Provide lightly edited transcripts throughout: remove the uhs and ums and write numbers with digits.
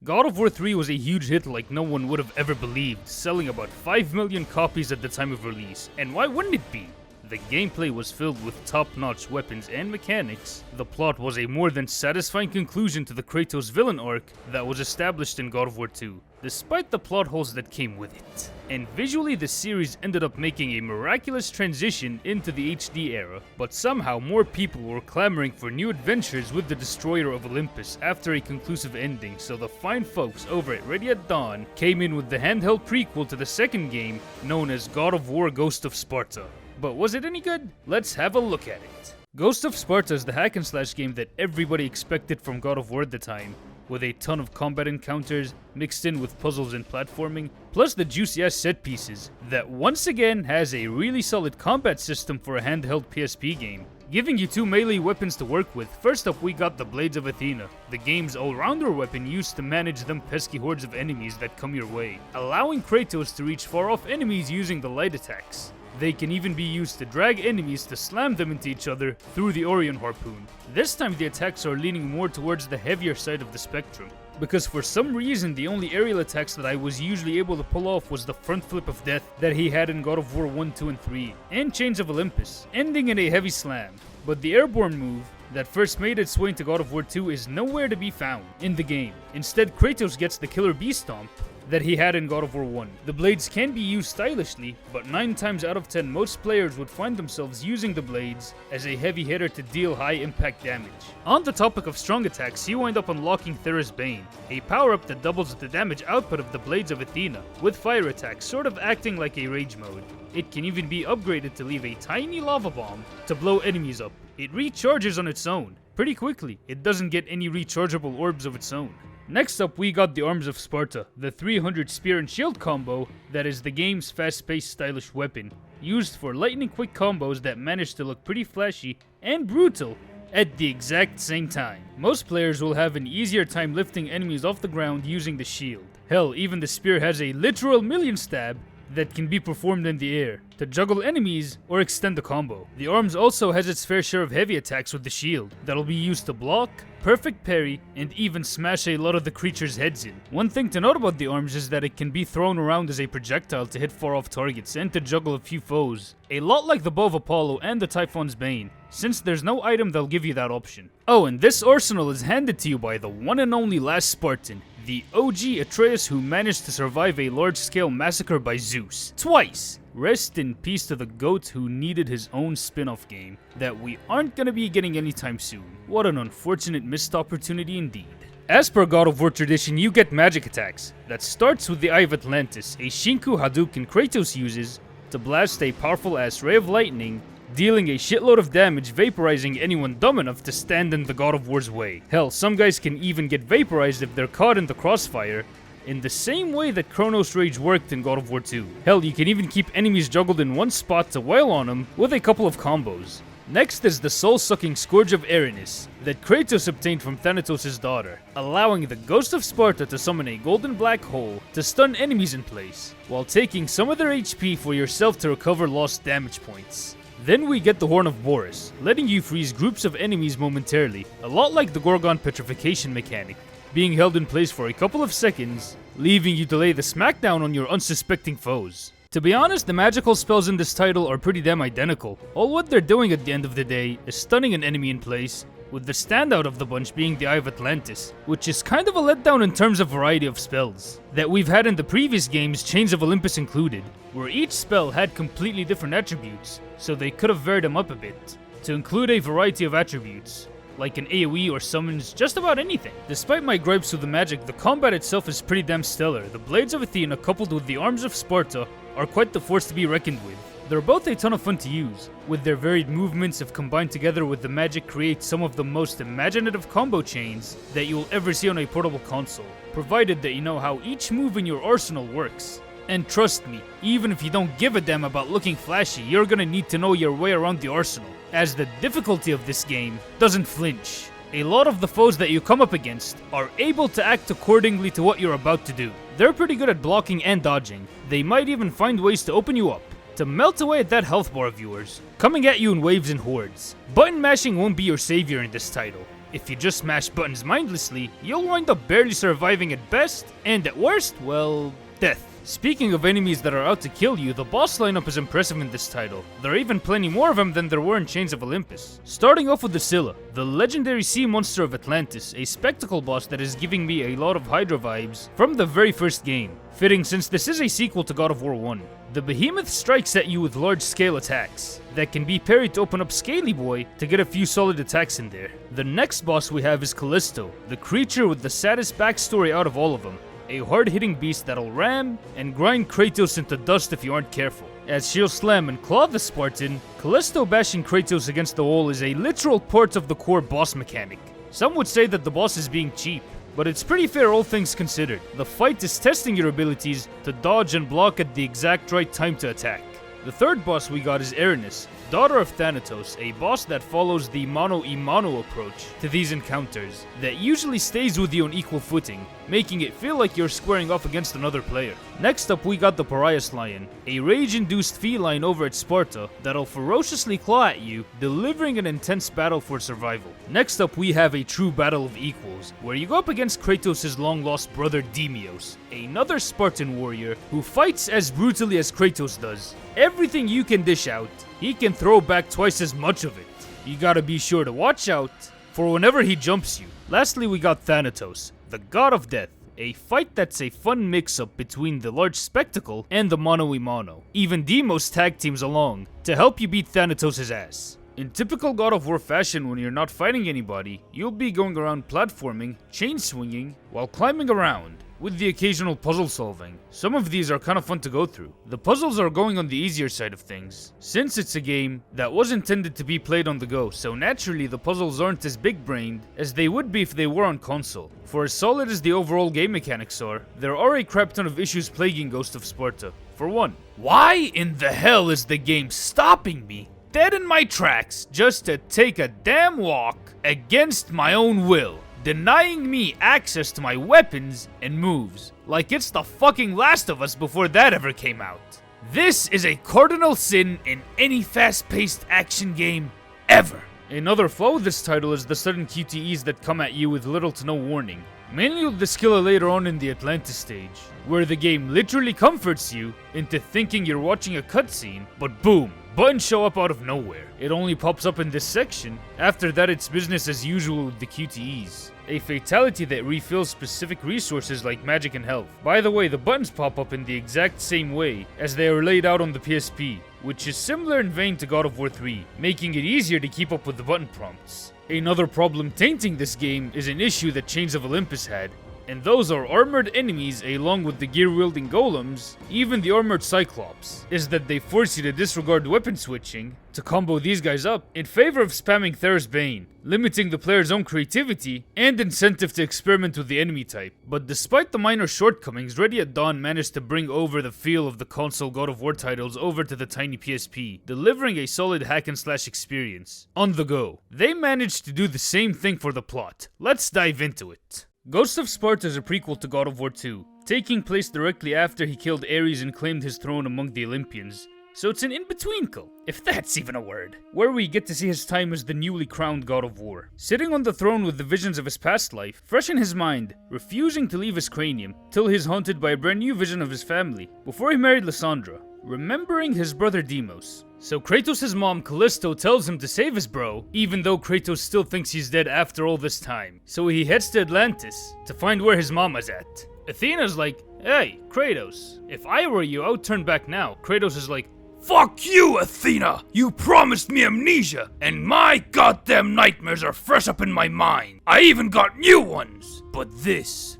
God of War 3 was a huge hit like no one would have ever believed, selling about 5 million copies at the time of release. And why wouldn't it be? The gameplay was filled with top-notch weapons and mechanics. The plot was a more than satisfying conclusion to the Kratos villain arc that was established in God of War 2, despite the plot holes that came with it. And visually, the series ended up making a miraculous transition into the HD era, but somehow more people were clamoring for new adventures with the Destroyer of Olympus after a conclusive ending, so the fine folks over at Ready at Dawn came in with the handheld prequel to the second game, known as God of War Ghost of Sparta. But was it any good? Let's have a look at it. Ghost of Sparta is the hack and slash game that everybody expected from God of War at the time, with a ton of combat encounters mixed in with puzzles and platforming, plus the juicy ass set pieces that once again has a really solid combat system for a handheld PSP game, giving you two melee weapons to work with. First up, we got the Blades of Athena, the game's all-rounder weapon used to manage them pesky hordes of enemies that come your way, allowing Kratos to reach far-off enemies using the light attacks. They can even be used to drag enemies to slam them into each other through the Orion Harpoon. This time the attacks are leaning more towards the heavier side of the spectrum, because for some reason the only aerial attacks that I was usually able to pull off was the front flip of death that he had in God of War 1, 2, and 3, and Chains of Olympus, ending in a heavy slam. But the airborne move that first made its way into God of War 2 is nowhere to be found in the game. Instead, Kratos gets the Killer Bee Stomp that he had in God of War 1. The blades can be used stylishly, but 9 times out of 10 most players would find themselves using the blades as a heavy hitter to deal high impact damage. On the topic of strong attacks, you wind up unlocking Thera's Bane, a power-up that doubles the damage output of the Blades of Athena, with fire attacks sort of acting like a rage mode. It can even be upgraded to leave a tiny lava bomb to blow enemies up. It recharges on its own pretty quickly. It doesn't get any rechargeable orbs of its own. Next up, we got the Arms of Sparta, the 300 spear and shield combo that is the game's fast-paced stylish weapon, used for lightning-quick combos that manage to look pretty flashy and brutal at the exact same time. Most players will have an easier time lifting enemies off the ground using the shield. Hell, even the spear has a literal million stab that can be performed in the air to juggle enemies or extend the combo. The arms also has its fair share of heavy attacks with the shield that'll be used to block, perfect parry, and even smash a lot of the creature's heads in. One thing to note about the arms is that it can be thrown around as a projectile to hit far-off targets and to juggle a few foes, a lot like the Bow of Apollo and the Typhon's Bane, since there's no item that'll give you that option. Oh, and this arsenal is handed to you by the one and only last Spartan, the OG Atreus, who managed to survive a large-scale massacre by Zeus twice. Rest in peace to the GOAT who needed his own spin-off game that we aren't gonna be getting anytime soon. What an unfortunate missed opportunity indeed. As per God of War tradition, you get magic attacks. That starts with the Eye of Atlantis, a Shinku Hadouken Kratos uses to blast a powerful-ass ray of lightning, dealing a shitload of damage, vaporizing anyone dumb enough to stand in the God of War's way. Hell, some guys can even get vaporized if they're caught in the crossfire, in the same way that Chronos Rage worked in God of War 2. Hell, you can even keep enemies juggled in one spot to wail on them with a couple of combos. Next is the soul-sucking Scourge of Arenis that Kratos obtained from Thanatos' daughter, allowing the Ghost of Sparta to summon a golden black hole to stun enemies in place, while taking some of their HP for yourself to recover lost damage points. Then we get the Horn of Boris, letting you freeze groups of enemies momentarily, a lot like the Gorgon petrification mechanic, being held in place for a couple of seconds, leaving you to lay the smackdown on your unsuspecting foes. To be honest, the magical spells in this title are pretty damn identical. All what they're doing at the end of the day is stunning an enemy in place, with the standout of the bunch being the Eye of Atlantis, which is kind of a letdown in terms of variety of spells that we've had in the previous games, Chains of Olympus included, where each spell had completely different attributes, so they could have varied them up a bit to include a variety of attributes, like an AoE or summons, just about anything. Despite my gripes with the magic, the combat itself is pretty damn stellar. The Blades of Athena coupled with the Arms of Sparta are quite the force to be reckoned with. They're both a ton of fun to use, with their varied movements if combined together with the magic create some of the most imaginative combo chains that you will ever see on a portable console, provided that you know how each move in your arsenal works. And trust me, even if you don't give a damn about looking flashy, you're gonna need to know your way around the arsenal, as the difficulty of this game doesn't flinch. A lot of the foes that you come up against are able to act accordingly to what you're about to do. They're pretty good at blocking and dodging. They might even find ways to open you up, to melt away at that health bar of yours, coming at you in waves and hordes. Button mashing won't be your savior in this title. If you just smash buttons mindlessly, you'll wind up barely surviving at best, and at worst, well, death. Speaking of enemies that are out to kill you, the boss lineup is impressive in this title. There are even plenty more of them than there were in Chains of Olympus. Starting off with the Scylla, the legendary sea monster of Atlantis, a spectacle boss that is giving me a lot of Hydra vibes from the very first game. Fitting since this is a sequel to God of War 1. The behemoth strikes at you with large-scale attacks that can be parried to open up Scaly Boy to get a few solid attacks in there. The next boss we have is Callisto, the creature with the saddest backstory out of all of them. A hard-hitting beast that'll ram and grind Kratos into dust if you aren't careful. As she'll slam and claw the Spartan, Callisto bashing Kratos against the wall is a literal part of the core boss mechanic. Some would say that the boss is being cheap, but it's pretty fair all things considered. The fight is testing your abilities to dodge and block at the exact right time to attack. The third boss we got is Erinis, daughter of Thanatos, a boss that follows the mano-a-mano approach to these encounters that usually stays with you on equal footing, making it feel like you're squaring off against another player. Next up we got the Parias Lion, a rage-induced feline over at Sparta that'll ferociously claw at you, delivering an intense battle for survival. Next up we have a true battle of equals, where you go up against Kratos' long-lost brother Deimos, another Spartan warrior who fights as brutally as Kratos does. Everything you can dish out, he can throw back twice as much of it. You gotta be sure to watch out for whenever he jumps you. Lastly we got Thanatos, the god of death. A fight that's a fun mix-up between the large spectacle and the mano-a-mano. Even Deimos tag teams along to help you beat Thanatos' ass. In typical God of War fashion, when you're not fighting anybody, you'll be going around platforming, chain swinging, while climbing around, with the occasional puzzle solving. Some of these are kind of fun to go through. The puzzles are going on the easier side of things, since it's a game that was intended to be played on the go, so naturally the puzzles aren't as big-brained as they would be if they were on console. For as solid as the overall game mechanics are, there are a crap ton of issues plaguing Ghost of Sparta. For one, why in the hell is the game stopping me dead in my tracks just to take a damn walk against my own will, denying me access to my weapons and moves, like it's the fucking Last of Us before that ever came out. This is a cardinal sin in any fast-paced action game ever. Another flaw with this title is the sudden QTEs that come at you with little to no warning, mainly with the skill later on in the Atlantis stage, where the game literally comforts you into thinking you're watching a cutscene, but boom, buttons show up out of nowhere. It only pops up in this section. After that, it's business as usual with the QTEs. A fatality that refills specific resources like magic and health. By the way, the buttons pop up in the exact same way as they are laid out on the PSP, which is similar in vein to God of War 3, making it easier to keep up with the button prompts. Another problem tainting this game is an issue that Chains of Olympus had, and those are armored enemies along with the gear-wielding golems, even the armored Cyclops, is that they force you to disregard weapon switching to combo these guys up in favor of spamming Thera's Bane, limiting the player's own creativity and incentive to experiment with the enemy type. But despite the minor shortcomings, Ready at Dawn managed to bring over the feel of the console God of War titles over to the tiny PSP, delivering a solid hack-and-slash experience on the go. They managed to do the same thing for the plot. Let's dive into it. Ghost of Sparta is a prequel to God of War 2, taking place directly after he killed Ares and claimed his throne among the Olympians. So it's an in-betweenquel, if that's even a word, where we get to see his time as the newly crowned God of War, sitting on the throne with the visions of his past life fresh in his mind, refusing to leave his cranium, till he's haunted by a brand new vision of his family, before he married Lysandra, remembering his brother Deimos. So Kratos' mom Callisto tells him to save his bro, even though Kratos still thinks he's dead after all this time. So he heads to Atlantis to find where his mama's at. Athena's like, hey, Kratos, if I were you, I would turn back now. Kratos is like, fuck you, Athena! You promised me amnesia, and my goddamn nightmares are fresh up in my mind. I even got new ones, but this,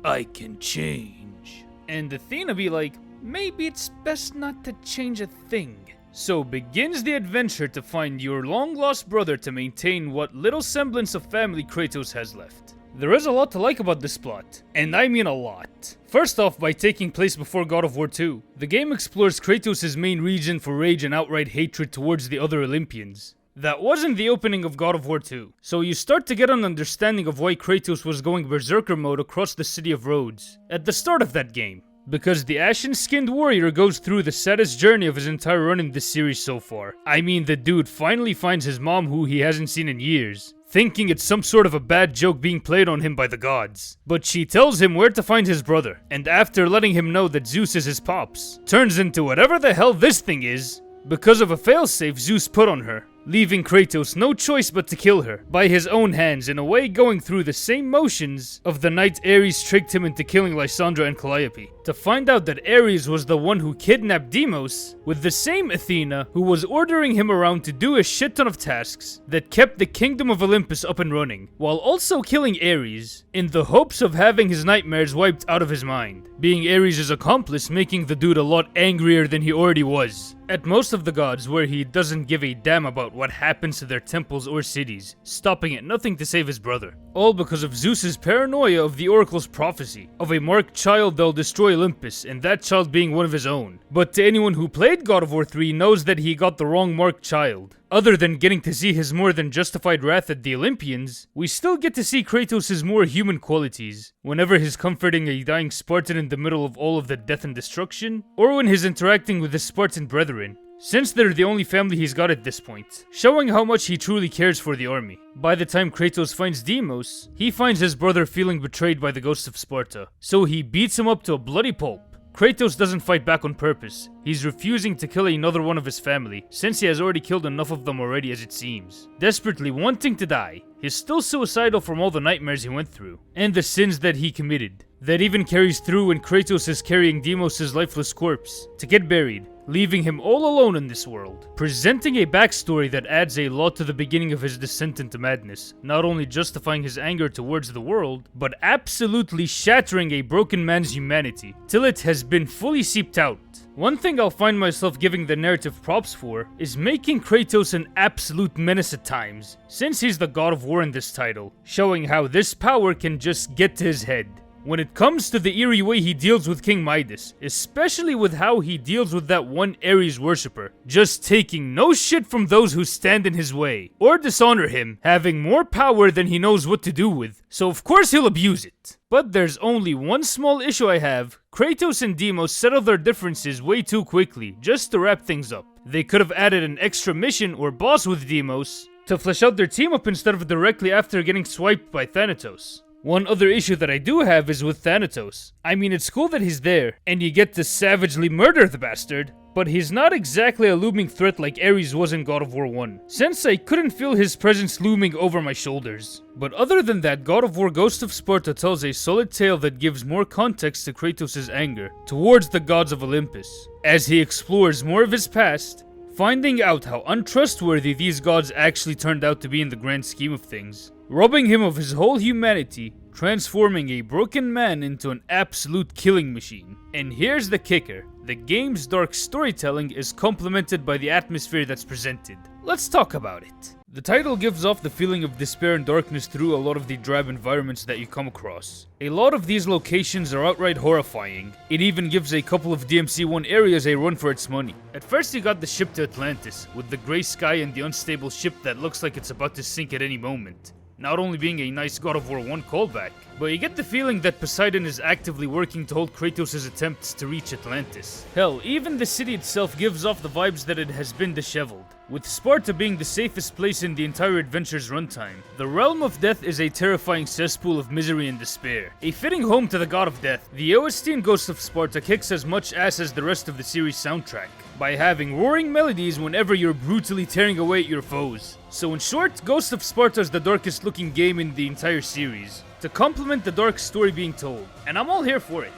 I can change. And Athena be like, maybe it's best not to change a thing. So begins the adventure to find your long-lost brother to maintain what little semblance of family Kratos has left. There is a lot to like about this plot, and I mean a lot. First off, by taking place before God of War 2, the game explores Kratos' main reason for rage and outright hatred towards the other Olympians. That wasn't the opening of God of War 2, so you start to get an understanding of why Kratos was going berserker mode across the city of Rhodes at the start of that game. Because the ashen-skinned warrior goes through the saddest journey of his entire run in this series so far. I mean, the dude finally finds his mom who he hasn't seen in years. thinking it's some sort of a bad joke being played on him by the gods. But she tells him where to find his brother, and after letting him know that Zeus is his pops, turns into whatever the hell this thing is because of a failsafe Zeus put on her, leaving Kratos no choice but to kill her by his own hands, in a way going through the same motions of the night Ares tricked him into killing Lysandra and Calliope, to find out that Ares was the one who kidnapped Deimos with the same Athena who was ordering him around to do a shit ton of tasks that kept the kingdom of Olympus up and running, while also killing Ares in the hopes of having his nightmares wiped out of his mind, being Ares' accomplice, making the dude a lot angrier than he already was at most of the gods, where he doesn't give a damn about what happens to their temples or cities, stopping at nothing to save his brother. All because of Zeus's paranoia of the oracle's prophecy of a marked child that'll destroy Olympus, and that child being one of his own. But to anyone who played God of War 3 knows that he got the wrong marked child. Other than getting to see his more than justified wrath at the Olympians, we still get to see Kratos' more human qualities, whenever he's comforting a dying Spartan in the middle of all of the death and destruction, or when he's interacting with his Spartan brethren, since they're the only family he's got at this point, showing how much he truly cares for the army. By the time Kratos finds Deimos, he finds his brother feeling betrayed by the Ghost of Sparta, so he beats him up to a bloody pulp. Kratos doesn't fight back on purpose. He's refusing to kill another one of his family, since he has already killed enough of them already as it seems. Desperately wanting to die, he's still suicidal from all the nightmares he went through, and the sins that he committed. That even carries through when Kratos is carrying Deimos' lifeless corpse to get buried, leaving him all alone in this world, presenting a backstory that adds a lot to the beginning of his descent into madness, not only justifying his anger towards the world, but absolutely shattering a broken man's humanity, till it has been fully seeped out. One thing I'll find myself giving the narrative props for is making Kratos an absolute menace at times, since he's the god of war in this title, showing how this power can just get to his head. When it comes to the eerie way he deals with King Midas, especially with how he deals with that one Ares worshipper, just taking no shit from those who stand in his way, or dishonor him, having more power than he knows what to do with, so of course he'll abuse it. But there's only one small issue I have: Kratos and Deimos settle their differences way too quickly, just to wrap things up. They could have added an extra mission or boss with Deimos to flesh out their team up instead of directly after getting swiped by Thanatos. One other issue that I do have is with Thanatos. I mean, it's cool that he's there, and you get to savagely murder the bastard, but he's not exactly a looming threat like Ares was in God of War 1, since I couldn't feel his presence looming over my shoulders. But other than that, God of War Ghost of Sparta tells a solid tale that gives more context to Kratos' anger towards the gods of Olympus, as he explores more of his past, finding out how untrustworthy these gods actually turned out to be in the grand scheme of things, robbing him of his whole humanity, transforming a broken man into an absolute killing machine. And here's the kicker: the game's dark storytelling is complemented by the atmosphere that's presented. Let's talk about it. The title gives off the feeling of despair and darkness through a lot of the drab environments that you come across. A lot of these locations are outright horrifying. It even gives a couple of DMC1 areas a run for its money. At first you got the ship to Atlantis, with the grey sky and the unstable ship that looks like it's about to sink at any moment. Not only being a nice God of War 1 callback, but you get the feeling that Poseidon is actively working to hold Kratos' attempts to reach Atlantis. Hell, even the city itself gives off the vibes that it has been disheveled, with Sparta being the safest place in the entire adventure's runtime. The Realm of Death is a terrifying cesspool of misery and despair, a fitting home to the God of Death. The OST in Ghost of Sparta kicks as much ass as the rest of the series' soundtrack, by having roaring melodies whenever you're brutally tearing away at your foes. So in short, Ghost of Sparta is the darkest looking game in the entire series, to complement the dark story being told, and I'm all here for it.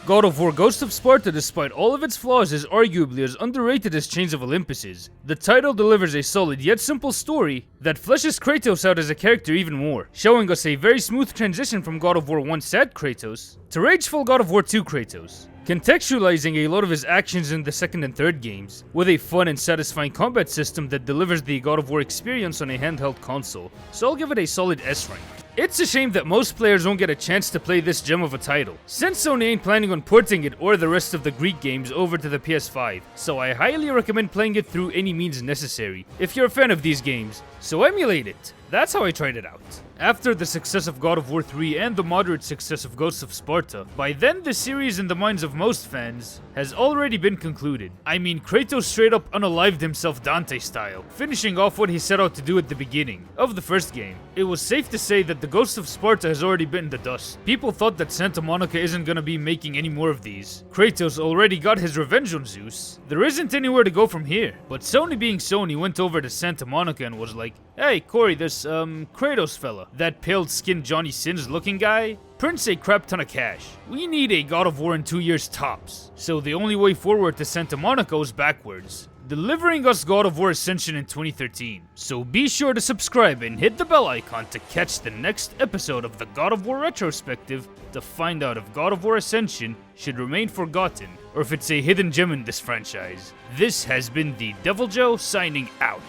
God of War Ghost of Sparta, despite all of its flaws, is arguably as underrated as Chains of Olympus is. The title delivers a solid yet simple story that fleshes Kratos out as a character even more, showing us a very smooth transition from God of War 1 sad Kratos to rageful God of War 2 Kratos, contextualizing a lot of his actions in the second and third games, with a fun and satisfying combat system that delivers the God of War experience on a handheld console, so I'll give it a solid S rank. It's a shame that most players won't get a chance to play this gem of a title, since Sony ain't planning on porting it or the rest of the Greek games over to the PS5, so I highly recommend playing it through any means necessary, if you're a fan of these games, so emulate it! That's how I tried it out. After the success of God of War 3 and the moderate success of Ghost of Sparta, by then the series in the minds of most fans has already been concluded. I mean, Kratos straight up unalived himself Dante style, finishing off what he set out to do at the beginning of the first game. It was safe to say that the Ghost of Sparta has already bitten the dust. People thought that Santa Monica isn't gonna be making any more of these. Kratos already got his revenge on Zeus. There isn't anywhere to go from here. But Sony being Sony went over to Santa Monica and was like, "Hey, Corey, this, Kratos fella, that pale-skinned Johnny Sins looking guy, prints a crap ton of cash. We need a God of War in 2 years tops." So the only way forward to Santa Monica was backwards, delivering us God of War Ascension in 2013. So be sure to subscribe and hit the bell icon to catch the next episode of the God of War Retrospective to find out if God of War Ascension should remain forgotten or if it's a hidden gem in this franchise. This has been the Devil Joe signing out.